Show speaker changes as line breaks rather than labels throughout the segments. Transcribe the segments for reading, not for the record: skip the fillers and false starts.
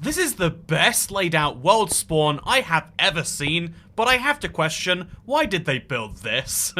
This is the best laid out world spawn I have ever seen, but I have to question, why did they build this?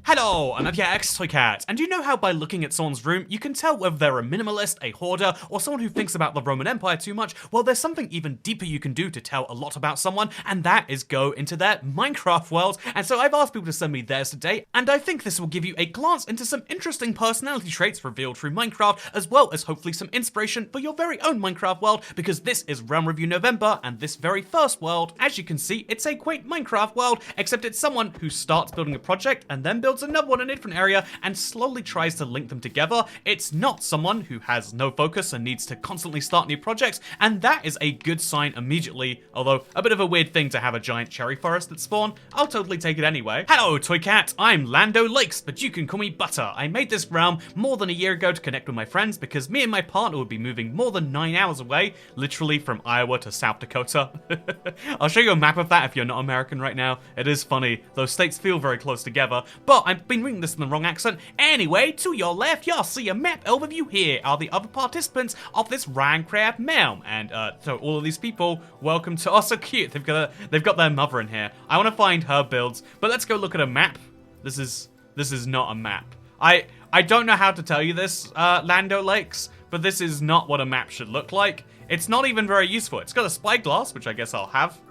Hello, I'm your ex-Toycat, and do you know how by looking at someone's room, you can tell whether they're a minimalist, a hoarder, or someone who thinks about the Roman Empire too much? Well, there's something even deeper you can do to tell a lot about someone, and that is go into their Minecraft world. And so I've asked people to send me theirs today, and I think this will give you a glance into some interesting personality traits revealed through Minecraft, as well as hopefully some inspiration for your very own Minecraft world, because this is Realm Review November, and this very first world, as you can see, it's a quaint Minecraft world, except it's someone who starts building a project and then builds another one in a different area and slowly tries to link them together. It's not someone who has no focus and needs to constantly start new projects, and that is a good sign immediately, although a bit of a weird thing to have a giant cherry forest that spawn. I'll totally take it anyway. Hello, Toycat, I'm Lando Lakes, but you can call me Butter. I made this realm more than a year ago to connect with my friends because me and my partner would be moving more than 9 hours away, literally from Iowa to South Dakota. I'll show you a map of that if you're not American right now. It is funny, those states feel very close together, but I've been reading this in the wrong accent. Anyway, to your left, you'll see a map overview. Here are the other participants of this Minecraft realm, and so all of these people, welcome to, oh so cute, they've got their mother in here. I want to find her builds, but let's go look at a map. This is not a map. I don't know how to tell you this, Lando Lakes, but this is not what a map should look like. It's not even very useful. It's got a spyglass, which I guess I'll have.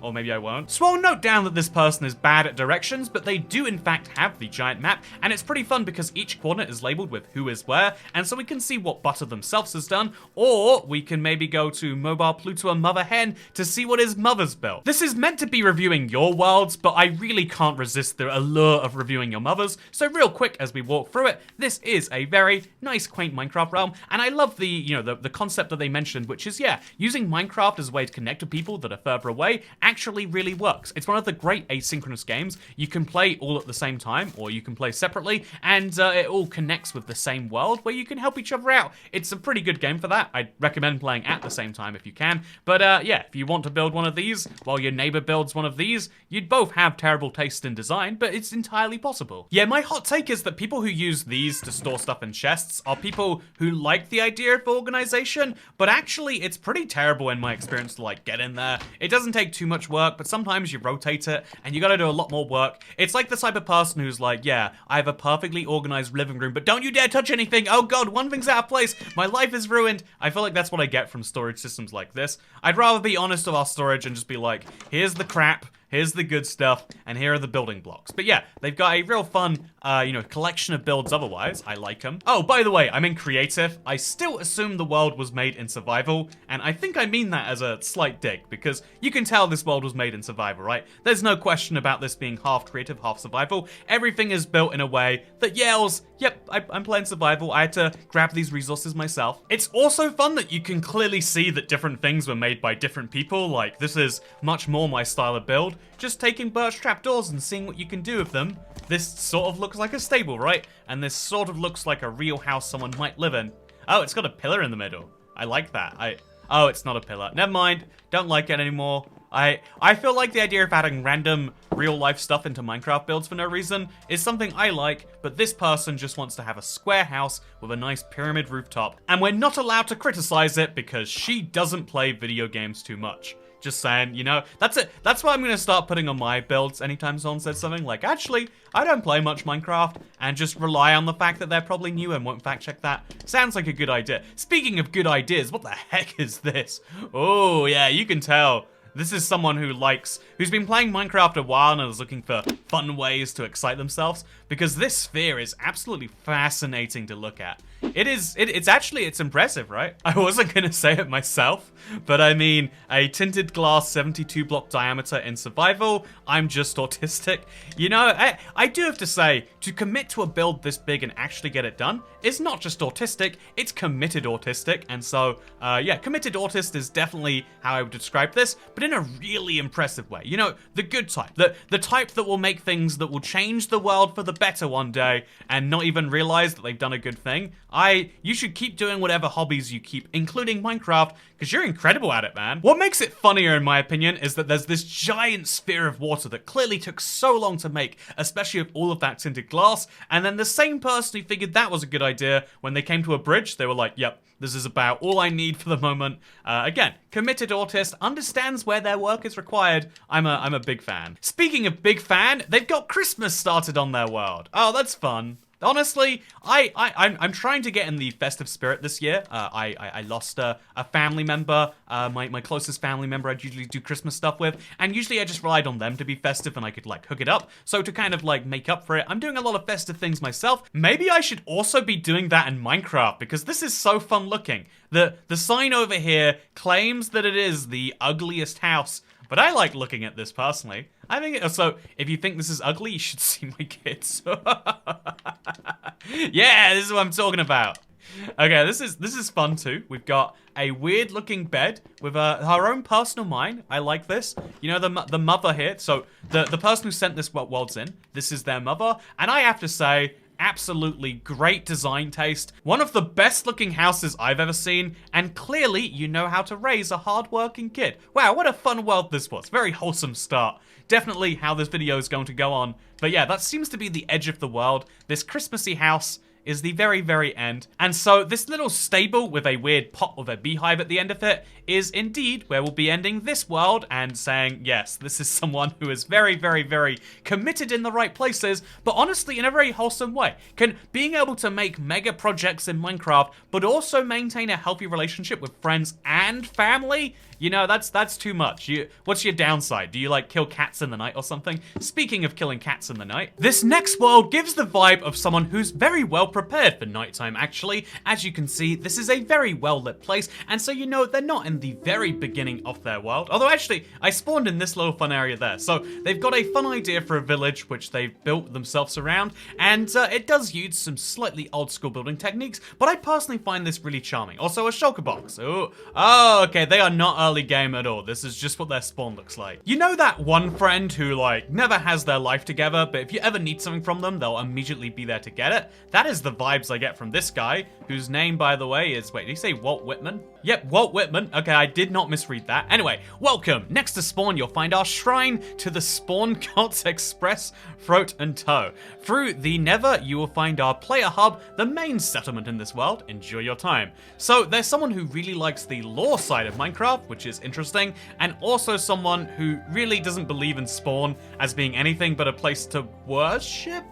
Or maybe I won't. So I'll note down that this person is bad at directions, but they do in fact have the giant map, and it's pretty fun because each coordinate is labeled with who is where, and so we can see what Butter themselves has done, or we can maybe go to Mobile Pluto and Mother Hen to see what his mother's built. This is meant to be reviewing your worlds, but I really can't resist the allure of reviewing your mother's, so real quick as we walk through it, this is a very nice, quaint Minecraft realm, and I love the, you know, the concept that they mentioned, which is, yeah, using Minecraft as a way to connect with people that are further away, actually really works. It's one of the great asynchronous games. You can play all at the same time, or you can play separately, and it all connects with the same world where you can help each other out. It's a pretty good game for that. I'd recommend playing at the same time if you can. But yeah, if you want to build one of these while your neighbor builds one of these, you'd both have terrible taste in design, but it's entirely possible. Yeah, my hot take is that people who use these to store stuff in chests are people who like the idea of organization, but actually it's pretty terrible in my experience to like get in there. It doesn't take too much work, but sometimes you rotate it and you gotta do a lot more work. It's like the type of person who's like, yeah, I have a perfectly organized living room, but don't you dare touch anything. Oh god, one thing's out of place. My life is ruined. I feel like that's what I get from storage systems like this. I'd rather be honest with our storage and just be like, here's the crap, here's the good stuff, and here are the building blocks. But yeah, they've got a real fun, you know, collection of builds otherwise. I like them. Oh, by the way, I'm in creative. I still assume the world was made in survival, and I think I mean that as a slight dig, because you can tell this world was made in survival, right? There's no question about this being half creative, half survival. Everything is built in a way that yells, yep, I'm playing survival. I had to grab these resources myself. It's also fun that you can clearly see that different things were made by different people. Like, this is much more my style of build. Just taking birch trapdoors and seeing what you can do with them. This sort of looks like a stable, right? And this sort of looks like a real house someone might live in. Oh, it's got a pillar in the middle. I like that. Oh, it's not a pillar. Never mind. Don't like it anymore. I feel like the idea of adding random real-life stuff into Minecraft builds for no reason is something I like, but this person just wants to have a square house with a nice pyramid rooftop, and we're not allowed to criticize it because she doesn't play video games too much. Just saying, you know, that's it. That's what I'm going to start putting on my builds anytime someone says something like, actually, I don't play much Minecraft, and just rely on the fact that they're probably new and won't fact check that. Sounds like a good idea. Speaking of good ideas, what the heck is this? Oh, yeah, you can tell. This is someone who's been playing Minecraft a while and is looking for fun ways to excite themselves, because this sphere is absolutely fascinating to look at. It's impressive, right? I wasn't gonna say it myself, but I mean, a tinted glass 72 block diameter in survival, I'm just autistic. You know, I do have to say, to commit to a build this big and actually get it done, is not just autistic, it's committed autistic, and so, yeah, committed autist is definitely how I would describe this, but in a really impressive way. You know, the good type, the type that will make things that will change the world for the better one day, and not even realize that they've done a good thing. You should keep doing whatever hobbies you keep, including Minecraft, because you're incredible at it, man. What makes it funnier, in my opinion, is that there's this giant sphere of water that clearly took so long to make, especially with all of that tinted glass, and then the same person who figured that was a good idea, when they came to a bridge, they were like, yep, this is about all I need for the moment. Again, committed autist, understands where their work is required. I'm a big fan. Speaking of big fan, they've got Christmas started on their world. Oh, that's fun. Honestly, I'm trying to get in the festive spirit this year. I lost a family member, my closest family member I'd usually do Christmas stuff with, and usually I just relied on them to be festive and I could like hook it up. So to kind of like make up for it, I'm doing a lot of festive things myself. Maybe I should also be doing that in Minecraft because this is so fun looking. The sign over here claims that it is the ugliest house, but I like looking at this personally. I think so. If you think this is ugly, you should see my kids. Yeah, this is what I'm talking about. Okay, this is fun too. We've got a weird looking bed with her own personal mine. I like this. You know, the mother here. So the person who sent this world's in. This is their mother, and I have to say, absolutely great design taste. One of the best looking houses I've ever seen, and clearly you know how to raise a hard-working kid. Wow, what a fun world this was. Very wholesome start. Definitely how this video is going to go on. But yeah, that seems to be the edge of the world. This Christmassy house is the very, very end. And so this little stable with a weird pot with a beehive at the end of it is indeed where we'll be ending this world and saying, yes, this is someone who is very, very, very committed in the right places, but honestly in a very wholesome way. Being able to make mega projects in Minecraft, but also maintain a healthy relationship with friends and family, you know, that's too much. What's your downside? Do you like kill cats in the night or something? Speaking of killing cats in the night, this next world gives the vibe of someone who's very well prepared for nighttime, actually. As you can see, this is a very well lit place, and so you know they're not in the very beginning of their world. Although actually, I spawned in this little fun area there. So they've got a fun idea for a village, which they've built themselves around, and it does use some slightly old school building techniques, but I personally find this really charming. Also a shulker box. Oh, okay, they are not early game at all. This is just what their spawn looks like. You know that one friend who like never has their life together, but if you ever need something from them, they'll immediately be there to get it? That is the vibes I get from this guy, whose name, by the way, is, wait, did he say Walt Whitman? Yep, Walt Whitman. Okay, I did not misread that. Anyway, welcome. Next to spawn, you'll find our shrine to the Spawn Gods Express, Throat and Toe. Through the Nether, you will find our player hub, the main settlement in this world. Enjoy your time. So there's someone who really likes the lore side of Minecraft, which is interesting, and also someone who really doesn't believe in Spawn as being anything but a place to worship.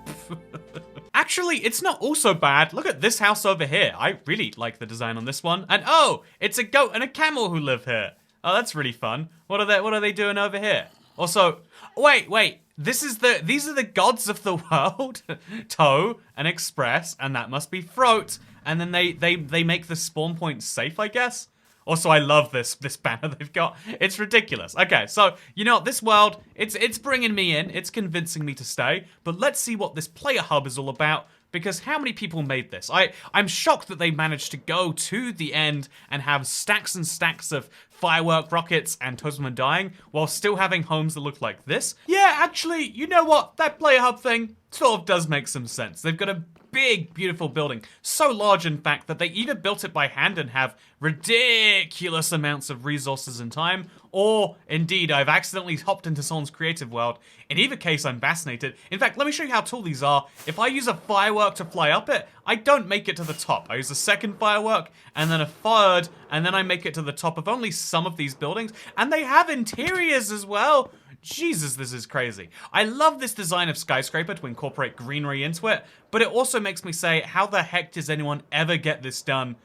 Actually, it's not all so bad. Look at this house over here. I really like the design on this one. And oh, it's a goat and a camel who live here. Oh, that's really fun. What are they doing over here? Also, wait. These are the gods of the world. Toe and Express, and that must be Throat. And then they make the spawn point safe, I guess. Also, I love this banner they've got. It's ridiculous. Okay, so, you know, this world, it's bringing me in. It's convincing me to stay. But let's see what this player hub is all about, because how many people made this? I'm shocked that they managed to go to the end and have stacks and stacks of firework rockets and totem dying while still having homes that look like this. Yeah, actually, you know what? That player hub thing sort of does make some sense. They've got a big, beautiful building. So large, in fact, that they either built it by hand and have ridiculous amounts of resources and time, or indeed, I've accidentally hopped into someone's creative world. In either case, I'm fascinated. In fact, let me show you how tall these are. If I use a firework to fly up it, I don't make it to the top. I use a second firework, and then a third, and then I make it to the top of only some of these buildings, and they have interiors as well. Jesus, this is crazy. I love this design of skyscraper to incorporate greenery into it, but it also makes me say, how the heck does anyone ever get this done?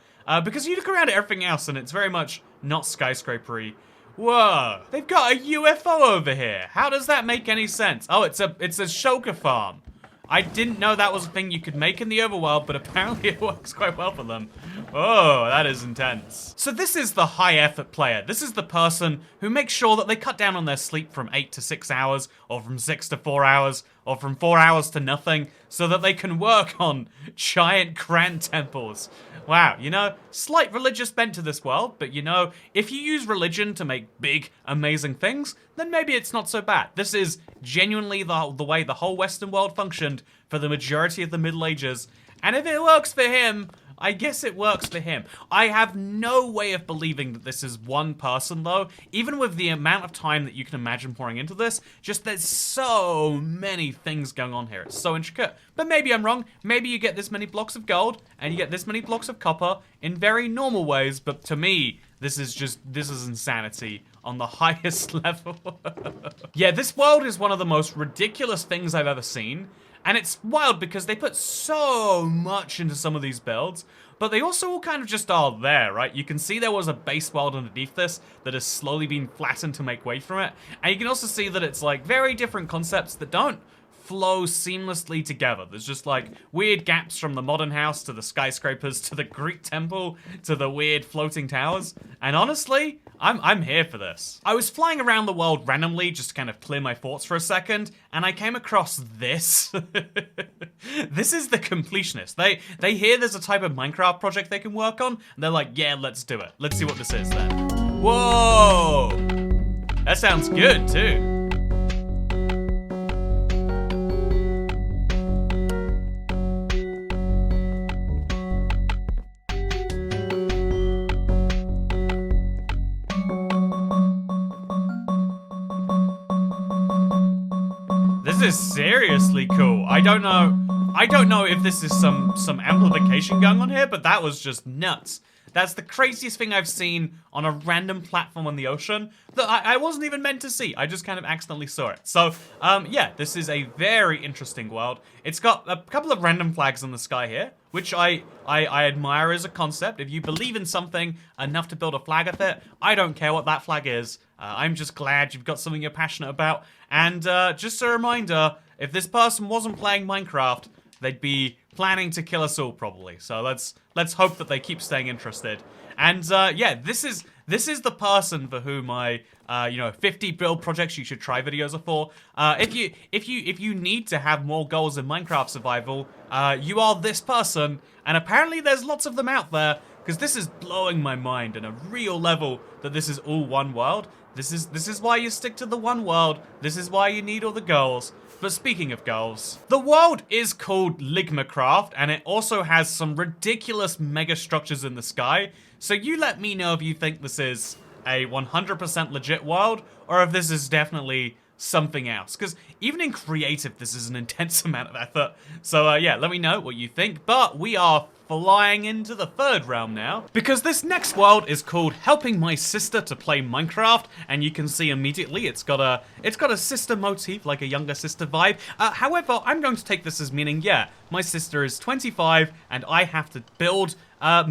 Because you look around at everything else and it's very much not skyscrapery. Whoa, they've got a UFO over here. How does that make any sense? Oh, it's a shulker farm. I didn't know that was a thing you could make in the overworld, but apparently it works quite well for them. Oh, that is intense. So this is the high effort player. This is the person who makes sure that they cut down on their sleep from 8 to 6 hours, or from 6 to 4 hours, or from 4 hours to nothing, so that they can work on giant grand temples. Wow, you know, slight religious bent to this world, but you know, if you use religion to make big, amazing things, then maybe it's not so bad. This is genuinely the way the whole Western world functioned for the majority of the Middle Ages, and if it works for him, I guess it works for him. I have no way of believing that this is one person, though. Even with the amount of time that you can imagine pouring into this, just there's so many things going on here. It's so intricate. But maybe I'm wrong. Maybe you get this many blocks of gold, and you get this many blocks of copper in very normal ways, but to me, this is insanity on the highest level. Yeah, this world is one of the most ridiculous things I've ever seen. And it's wild because they put so much into some of these builds, but they also all kind of just are there, right? You can see there was a base world underneath this that has slowly been flattened to make way from it. And you can also see that it's like very different concepts that don't flow seamlessly together. There's just like weird gaps from the modern house to the skyscrapers to the Greek temple to the weird floating towers. And honestly, I'm here for this. I was flying around the world randomly just to kind of clear my thoughts for a second, and I came across this. This is the completionist. They hear there's a type of Minecraft project they can work on, and they're like, yeah, let's do it. Let's see what this is then. Whoa! That sounds good too. This is seriously cool. I don't know if this is some amplification going on here, but that was just nuts. That's the craziest thing I've seen on a random platform on the ocean that I wasn't even meant to see. I just kind of accidentally saw it. So, yeah, this is a very interesting world. It's got a couple of random flags in the sky here, which I admire as a concept. If you believe in something enough to build a flag with it, I don't care what that flag is. I'm just glad you've got something you're passionate about. And just a reminder, if this person wasn't playing Minecraft, they'd be planning to kill us all probably. So let's hope that they keep staying interested. And yeah, this is the person for whom my 50 build projects you should try videos are for. If you need to have more goals in Minecraft survival, you are this person, and apparently there's lots of them out there, because this is blowing my mind in a real level that this is all one world. This is why you stick to the one world. This is why you need all the goals. But speaking of goals, the world is called Ligmacraft, and it also has some ridiculous mega structures in the sky. So you let me know if you think this is a 100% legit world, or if this is definitely something else. Because even in creative, this is an intense amount of effort. So yeah, let me know what you think. But we are flying into the third realm now, because this next world is called Helping My Sister to Play Minecraft, and you can see immediately it's got a sister motif, like a younger sister vibe. However, I'm going to take this as meaning, yeah, my sister is 25 and I have to build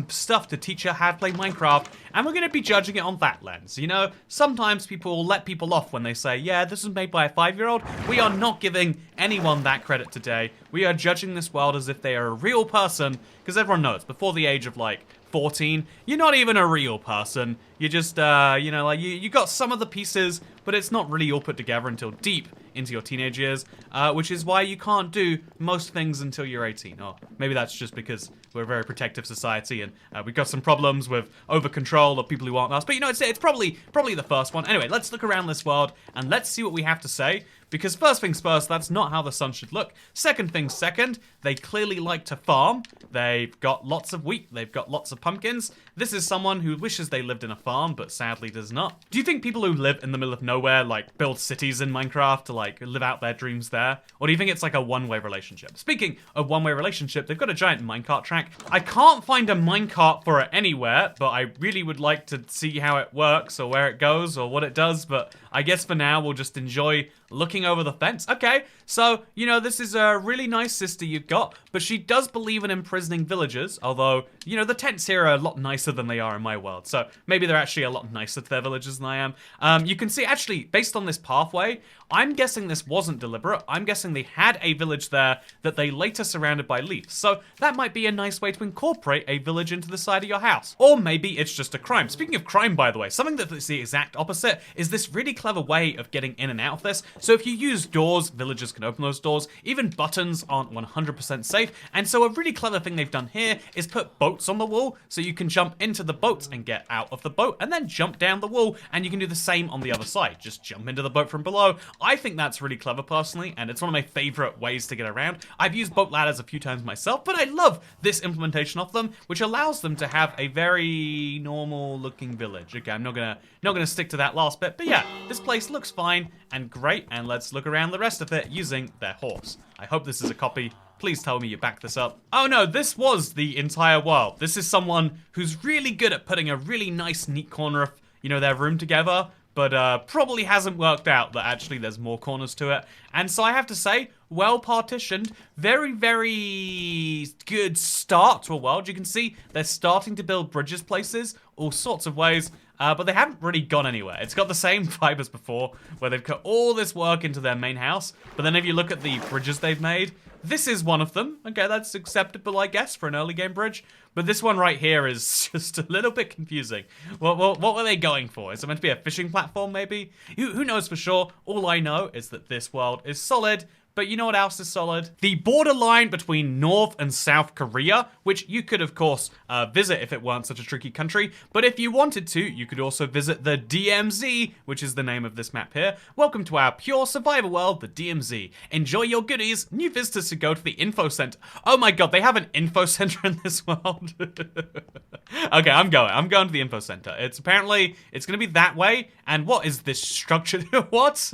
stuff to teach her how to play Minecraft, and we're going to be judging it on that lens. You know, sometimes people will let people off when they say, yeah, this was made by a 5-year-old. We are not giving anyone that credit today. We are judging this world as if they are a real person, because everyone knows, before the age of, like, 14, you're not even a real person. You're just, you know, like, you got some of the pieces, but it's not really all put together until deep into your teenage years, which is why you can't do most things until you're 18. Or maybe that's just because we're a very protective society and we've got some problems with over-control of people who aren't us. But, you know, it's probably the first one. Anyway, let's look around this world and let's see what we have to say. Because first things first, that's not how the sun should look. Second things second, they clearly like to farm. They've got lots of wheat. They've got lots of pumpkins. This is someone who wishes they lived in a farm, but sadly does not. Do you think people who live in the middle of nowhere, like, build cities in Minecraft to, like, live out their dreams there? Or do you think it's like a one-way relationship? Speaking of one-way relationship, they've got a giant minecart track. I can't find a minecart for it anywhere, but I really would like to see how it works or where it goes or what it does, but I guess for now we'll just enjoy looking over the fence. Okay, so, you know, this is a really nice sister you've got, but she does believe in imprisoning villagers, although, you know, the tents here are a lot nicer than they are in my world, so maybe they're actually a lot nicer to their villagers than I am. You can see, actually, based on this pathway, I'm guessing this wasn't deliberate. I'm guessing they had a village there that they later surrounded by leaves, so that might be a nice way to incorporate a village into the side of your house. Or maybe it's just a crime. Speaking of crime, by the way, something that's the exact opposite is this really clever way of getting in and out of this. So if you use doors, villagers can open those doors. Even buttons aren't 100% safe, and so a really clever thing they've done here is put boats on the wall so you can jump into the boats and get out of the boat. boat and then jump down the wall, and you can do the same on the other side. Just jump into the boat from below. I think that's really clever personally, and it's one of my favorite ways to get around. I've used boat ladders a few times myself, but I love this implementation of them, which allows them to have a very normal looking village. Okay, I'm not gonna stick to that last bit, but yeah, this place looks fine and great, and let's look around the rest of it using their horse. I hope this is a copy. Please tell me you backed this up. Oh no, this was the entire world. This is someone who's really good at putting a really nice, neat corner of, you know, their room together, but probably hasn't worked out that actually there's more corners to it. And so I have to say, well partitioned, very, very good start to a world. You can see they're starting to build bridges places, all sorts of ways, but they haven't really gone anywhere. It's got the same vibe as before, where they've put all this work into their main house, but then if you look at the bridges they've made, this is one of them. Okay, that's acceptable, I guess, for an early game bridge. But this one right here is just a little bit confusing. What were they going for? Is it meant to be a fishing platform, maybe? Who knows for sure? All I know is that this world is solid. But you know what else is solid? The borderline between North and South Korea, which you could, of course, visit if it weren't such a tricky country. But if you wanted to, you could also visit the DMZ, which is the name of this map here. Welcome to our pure survival world, the DMZ. Enjoy your goodies. New visitors should go to the info center. Oh my god, they have an info center in this world. Okay, I'm going to the info center. It's apparently, it's going to be that way. And what is this structure? What?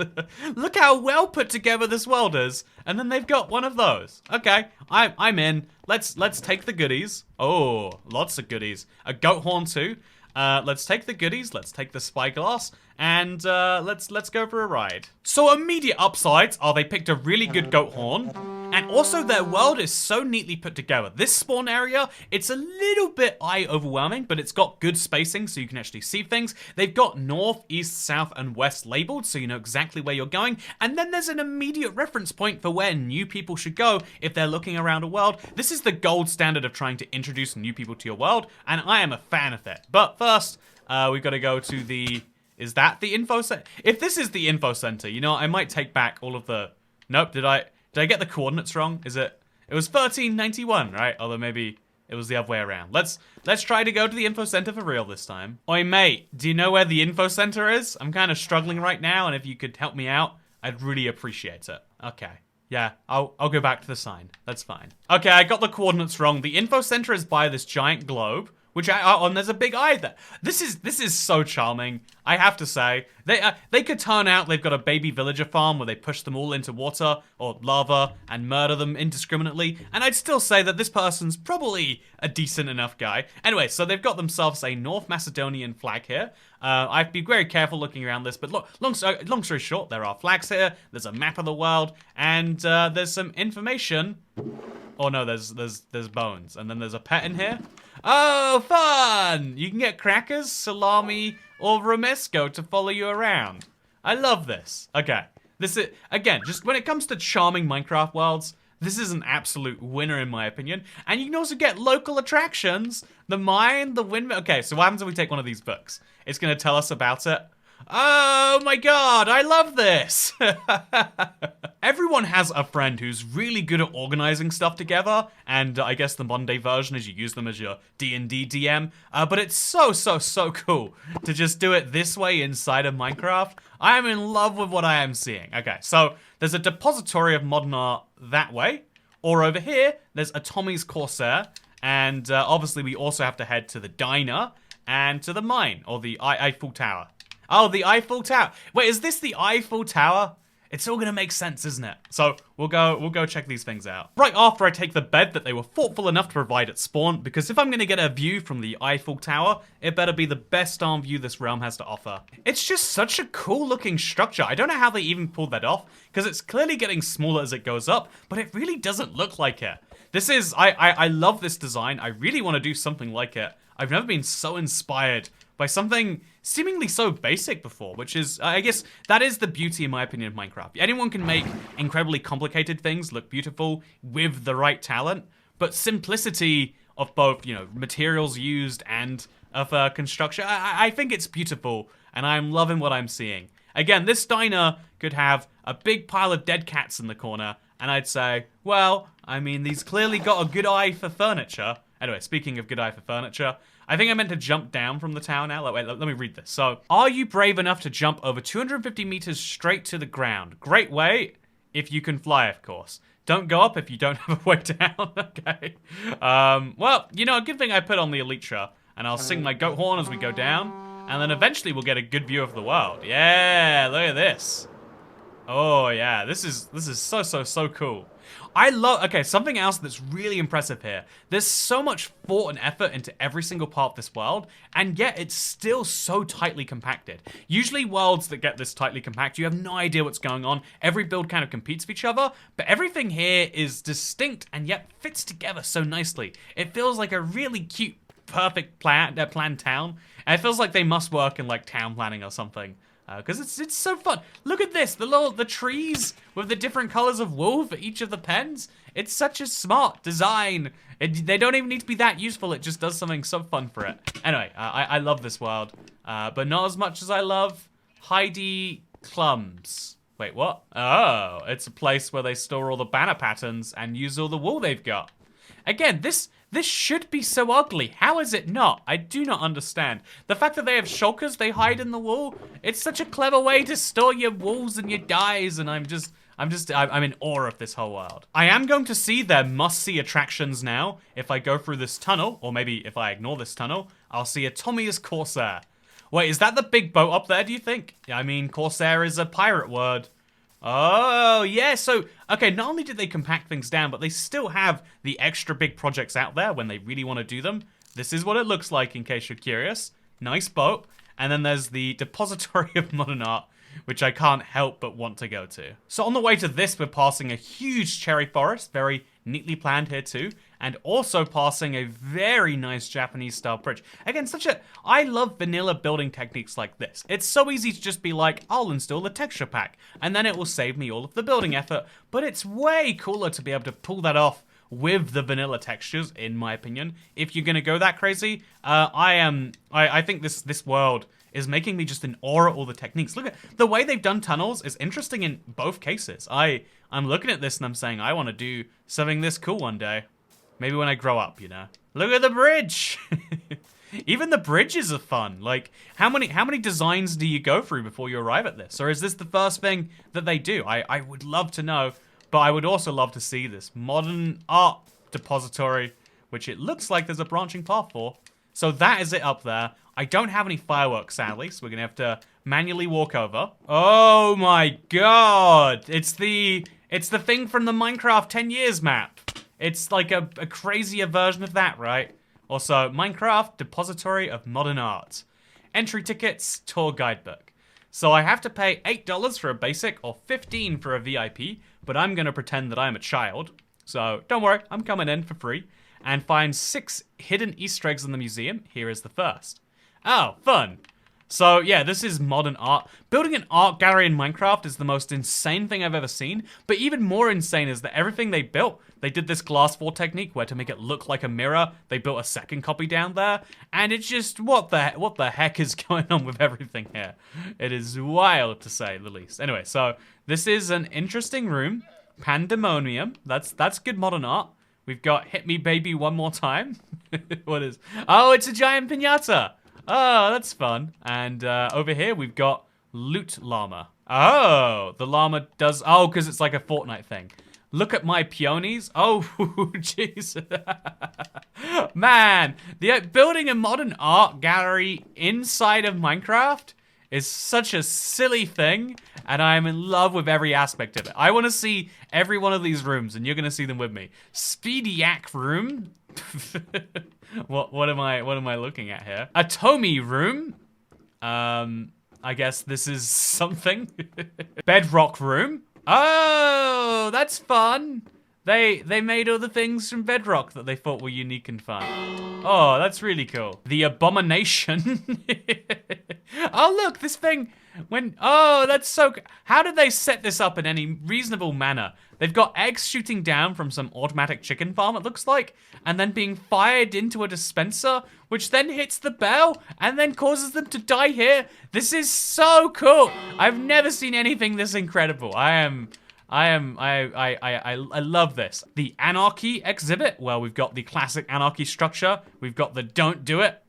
Look how well put together this world is. And then they've got one of those. Okay, I'm in. Let's take the goodies. Oh, lots of goodies. A goat horn too. Let's take the goodies. Let's take the spyglass. And let's go for a ride. So immediate upsides are they picked a really good goat horn. And also their world is so neatly put together. This spawn area, it's a little bit eye overwhelming, but it's got good spacing so you can actually see things. They've got north, east, south, and west labeled so you know exactly where you're going. And then there's an immediate reference point for where new people should go if they're looking around a world. This is the gold standard of trying to introduce new people to your world, and I am a fan of it. But first, we've got to go to the... Is that the info center? If this is the info center, you know, I might take back all of the... Nope, did I get the coordinates wrong? Is it? It was 1391, right? Although maybe it was the other way around. Let's try to go to the info center for real this time. Oi, mate, do you know where the info center is? I'm kind of struggling right now, and if you could help me out, I'd really appreciate it. Okay. Yeah, I'll go back to the sign. That's fine. Okay, I got the coordinates wrong. The info center is by this giant globe, which and there's a big eye there. This is so charming. I have to say, they could turn out they've got a baby villager farm where they push them all into water or lava and murder them indiscriminately, and I'd still say that this person's probably a decent enough guy. Anyway, so they've got themselves a North Macedonian flag here. I have to be very careful looking around this, but look, long story short, there are flags here. There's a map of the world, and there's some information. Oh no, there's bones, and then there's a pet in here. Oh, fun! You can get crackers, salami, or romesco to follow you around. I love this. Okay, this is, again, just when it comes to charming Minecraft worlds, this is an absolute winner in my opinion. And you can also get local attractions. The mine, the windmill. Okay, so what happens if we take one of these books? It's gonna tell us about it. Oh my god, I love this! Everyone has a friend who's really good at organizing stuff together, and I guess the modern day version is you use them as your D&D DM, but it's so cool to just do it this way inside of Minecraft. I am in love with what I am seeing. Okay, so there's a depository of modern art that way, or over here, there's a Tommy's Corsair, and obviously we also have to head to the diner and to the mine, or the Eiffel Tower. Oh, the Eiffel Tower. Wait, is this the Eiffel Tower? It's all gonna make sense, isn't it? So we'll go check these things out. Right after I take the bed that they were thoughtful enough to provide at spawn, because if I'm gonna get a view from the Eiffel Tower, it better be the best arm view this realm has to offer. It's just such a cool looking structure. I don't know how they even pulled that off, because it's clearly getting smaller as it goes up, but it really doesn't look like it. This is, I love this design. I really want to do something like it. I've never been so inspired by something seemingly so basic before, which is, I guess, that is the beauty, in my opinion, of Minecraft. Anyone can make incredibly complicated things look beautiful with the right talent, but simplicity of both, you know, materials used and of construction, I think it's beautiful, and I'm loving what I'm seeing. Again, this diner could have a big pile of dead cats in the corner, and I'd say, well, I mean, these clearly got a good eye for furniture. Anyway, speaking of good eye for furniture, I think I meant to jump down from the tower now. Like, wait, let me read this. So, are you brave enough to jump over 250 meters straight to the ground? Great way if you can fly, of course. Don't go up if you don't have a way down. Okay. Well, you know, a good thing I put on the Elytra, and I'll sing my goat horn as we go down, and then eventually we'll get a good view of the world. Yeah, look at this. Oh yeah, this is so cool. I love, okay, something else that's really impressive here. There's so much thought and effort into every single part of this world, and yet it's still so tightly compacted. Usually worlds that get this tightly compacted, you have no idea what's going on. Every build kind of competes with each other, but everything here is distinct and yet fits together so nicely. It feels like a really cute, perfect planned town. And it feels like they must work in like town planning or something. Because it's so fun. Look at this, the trees with the different colors of wool for each of the pens. It's such a smart design. They don't even need to be that useful. It just does something so fun for it. Anyway, I love this world, but not as much as I love Heidi Klum's. Wait, what? Oh, it's a place where they store all the banner patterns and use all the wool they've got. Again, this should be so ugly. How is it not? I do not understand. The fact that they have shulkers they hide in the wool, it's such a clever way to store your wools and your dyes, and I'm in awe of this whole world. I am going to see their must-see attractions now. If I go through this tunnel, or maybe if I ignore this tunnel, I'll see a Tommy's Corsair. Wait, is that the big boat up there, do you think? I mean, Corsair is a pirate word. Oh, yeah, so, okay, not only did they compact things down, but they still have the extra big projects out there when they really want to do them. This is what it looks like, in case you're curious. Nice boat. And then there's the Depository of Modern Art, which I can't help but want to go to. So on the way to this, we're passing a huge cherry forest, very neatly planned here too, and also passing a very nice Japanese-style bridge. Again, I love vanilla building techniques like this. It's so easy to just be like, I'll install the texture pack, and then it will save me all of the building effort, but it's way cooler to be able to pull that off with the vanilla textures, in my opinion. If you're gonna go that crazy, I think this world is making me just in awe at all the techniques. Look at the way they've done tunnels is interesting in both cases. I'm looking at this and I'm saying I want to do something this cool one day. Maybe when I grow up, you know. Look at the bridge. Even the bridges are fun. Like, how many designs do you go through before you arrive at this? Or is this the first thing that they do? I would love to know, but I would also love to see this modern art depository, which it looks like there's a branching path for. So that is it up there. I don't have any fireworks, sadly, so we're gonna have to manually walk over. Oh my god! It's the thing from the Minecraft 10 years map. It's like a crazier version of that, right? Also, Minecraft Depository of Modern Art. Entry tickets, tour guidebook. So I have to pay $8 for a basic or $15 for a VIP, but I'm gonna pretend that I'm a child. So don't worry, I'm coming in for free. And find 6 hidden Easter eggs in the museum. Here is the first. Oh, fun. So yeah, this is modern art. Building an art gallery in Minecraft is the most insane thing I've ever seen, but even more insane is that everything they built, they did this glass floor technique where to make it look like a mirror, they built a second copy down there, and it's just, what the heck is going on with everything here? It is wild to say the least. Anyway, so this is an interesting room. Pandemonium, that's good modern art. We've got Hit Me Baby One More Time. What is? Oh, it's a giant piñata. Oh, that's fun. And over here we've got Loot Llama. Oh, the llama does, oh, because it's like a Fortnite thing. Look at my peonies. Oh, jeez. Man, building a modern art gallery inside of Minecraft is such a silly thing, and I'm in love with every aspect of it. I want to see every one of these rooms, and you're going to see them with me. Speediac room. What am I looking at here? Atomi room. I guess this is something. Bedrock room. Oh, that's fun. They made all the things from Bedrock that they thought were unique and fun. Oh, that's really cool. The Abomination. Oh, look, this thing oh, that's so, how did they set this up in any reasonable manner? They've got eggs shooting down from some automatic chicken farm, it looks like, and then being fired into a dispenser, which then hits the bell and then causes them to die here. This is so cool. I've never seen anything this incredible. I love this. The Anarchy exhibit. Well, we've got the classic Anarchy structure. We've got the Don't Do It.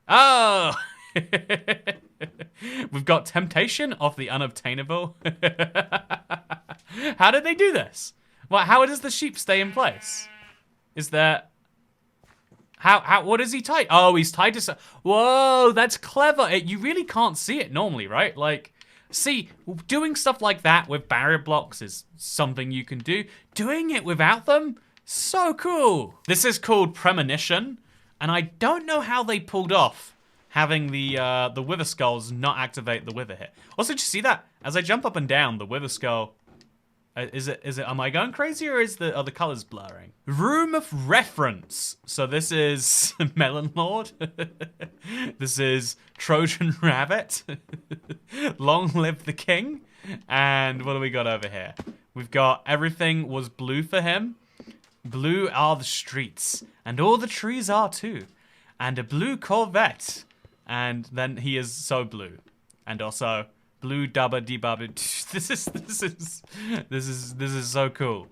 Oh! We've got temptation of the unobtainable. How did they do this? Well, how does the sheep stay in place? Is there... what is he tied? Oh, he's tied to... Whoa, that's clever. You really can't see it normally, right? Like, see, doing stuff like that with barrier blocks is something you can do. Doing it without them? So cool. This is called Premonition, and I don't know how they pulled off having the Wither Skulls not activate the Wither hit. Also, did you see that? As I jump up and down, the Wither Skull... am I going crazy, or are the colors blurring? Room of reference. So this is Melon Lord. This is Trojan Rabbit. Long live the king. And what do we got over here? We've got everything was blue for him. Blue are the streets. And all the trees are too. And a blue Corvette. And then he is so blue. And also... Blue dubba dee bubba. This is so cool.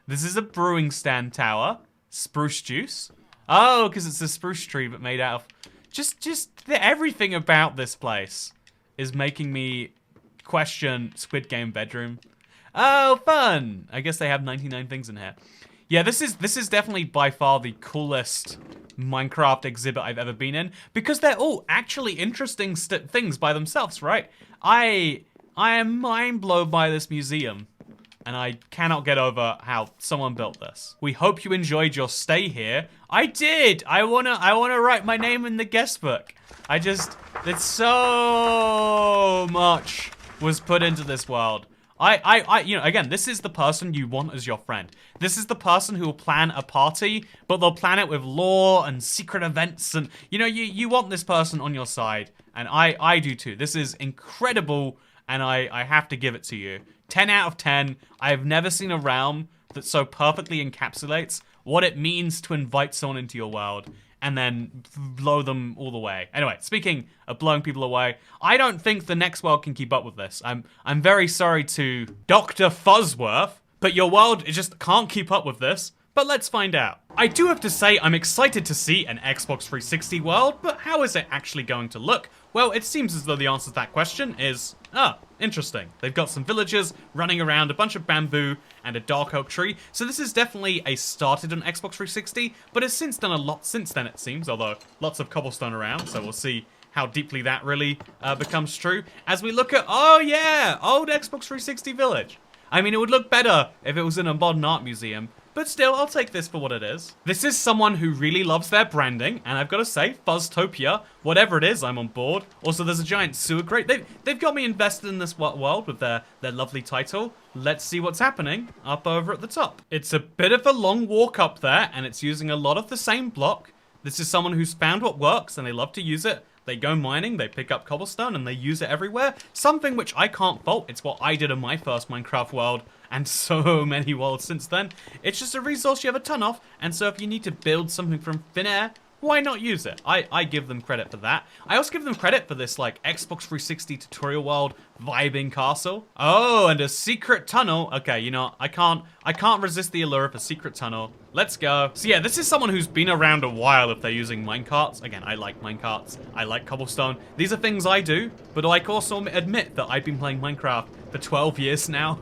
This is a brewing stand tower. Spruce juice. Oh, because it's a spruce tree, but made out of everything about this place is making me question Squid Game bedroom. Oh, fun! I guess they have 99 things in here. Yeah, this is definitely by far the coolest Minecraft exhibit I've ever been in, because they're all actually interesting things by themselves, right? I am mind blown by this museum, and I cannot get over how someone built this. We hope you enjoyed your stay here. I did. I wanna write my name in the guest book. It's so much was put into this world. You know, again, this is the person you want as your friend. This is the person who will plan a party, but they'll plan it with lore and secret events, and, you know, you want this person on your side, and I do too. This is incredible, and I have to give it to you. 10 out of 10. I have never seen a realm that so perfectly encapsulates what it means to invite someone into your world and then blow them all the way. Anyway, speaking of blowing people away, I don't think the next world can keep up with this. I'm very sorry to Dr. Fuzzworth, but your world just can't keep up with this. But let's find out. I do have to say I'm excited to see an Xbox 360 world, but how is it actually going to look? Well, it seems as though the answer to that question is, interesting. They've got some villagers running around, a bunch of bamboo, and a dark oak tree. So this is definitely a started on Xbox 360, but has since done a lot since then, it seems, although lots of cobblestone around, so we'll see how deeply that really becomes true. As we look at, oh yeah, old Xbox 360 village. I mean, it would look better if it was in a modern art museum, but still, I'll take this for what it is. This is someone who really loves their branding, and I've got to say, Fuzztopia, whatever it is, I'm on board. Also, there's a giant sewer grate. They've got me invested in this world with their lovely title. Let's see what's happening up over at the top. It's a bit of a long walk up there, and it's using a lot of the same block. This is someone who's found what works, and they love to use it. They go mining, they pick up cobblestone, and they use it everywhere. Something which I can't fault. It's what I did in my first Minecraft world, and so many worlds since then. It's just a resource you have a ton of, and so if you need to build something from thin air, why not use it? I give them credit for that. I also give them credit for this, like, Xbox 360 tutorial world vibing castle. Oh, and a secret tunnel. Okay, you know, I can't resist the allure of a secret tunnel. Let's go. So yeah, this is someone who's been around a while if they're using minecarts. Again, I like minecarts. I like cobblestone. These are things I do, but I can also admit that I've been playing Minecraft for 12 years now,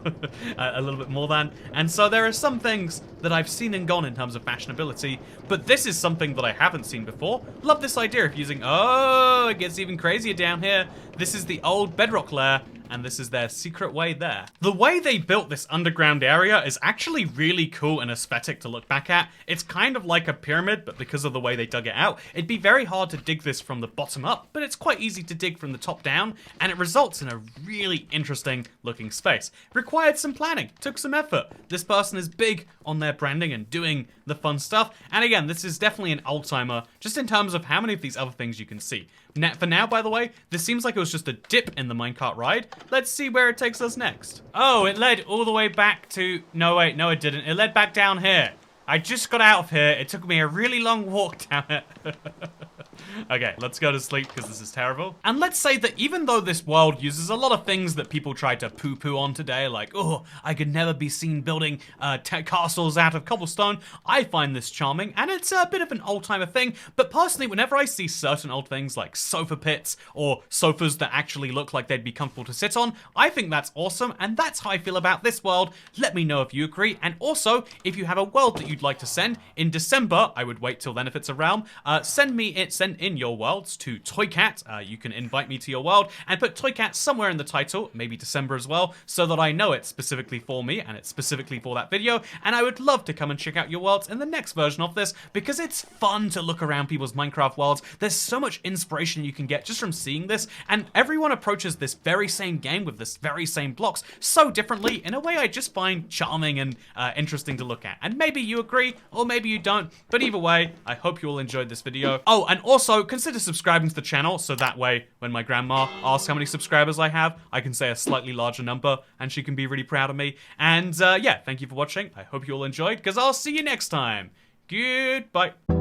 a little bit more than. And so there are some things that I've seen and gone in terms of fashionability, but this is something that I haven't seen before. Love this idea of using, oh, it gets even crazier down here. This is the old Bedrock lair, and this is their secret way there. The way they built this underground area is actually really cool and aesthetic to look back at. It's kind of like a pyramid, but because of the way they dug it out, it'd be very hard to dig this from the bottom up, but it's quite easy to dig from the top down, and it results in a really interesting looking space. Required some planning, took some effort. This person is big on their branding and doing the fun stuff, and again, this is definitely an old-timer, just in terms of how many of these other things you can see. For now, by the way, this seems like it was just a dip in the minecart ride. Let's see where it takes us next. Oh, it led all the way back to... No, wait, no it didn't. It led back down here. I just got out of here. It took me a really long walk down it. Okay, let's go to sleep because this is terrible. And let's say that even though this world uses a lot of things that people try to poo-poo on today, like, oh, I could never be seen building castles out of cobblestone, I find this charming, and it's a bit of an old-timer thing, but personally, whenever I see certain old things like sofa pits or sofas that actually look like they'd be comfortable to sit on, I think that's awesome, and that's how I feel about this world. Let me know if you agree, and also, if you have a world that you'd like to send, in December, I would wait till then if it's around, send in your worlds to Toycat. You can invite me to your world and put Toycat somewhere in the title, maybe December as well, so that I know it's specifically for me and it's specifically for that video, and I would love to come and check out your worlds in the next version of this because it's fun to look around people's Minecraft worlds. There's so much inspiration you can get just from seeing this, and everyone approaches this very same game with this very same blocks so differently in a way I just find charming and interesting to look at. And maybe you agree, or maybe you don't, but either way, I hope you all enjoyed this video. Oh, and also consider subscribing to the channel so that way when my grandma asks how many subscribers I have, I can say a slightly larger number and she can be really proud of me. And yeah, thank you for watching. I hope you all enjoyed, because I'll see you next time. Goodbye.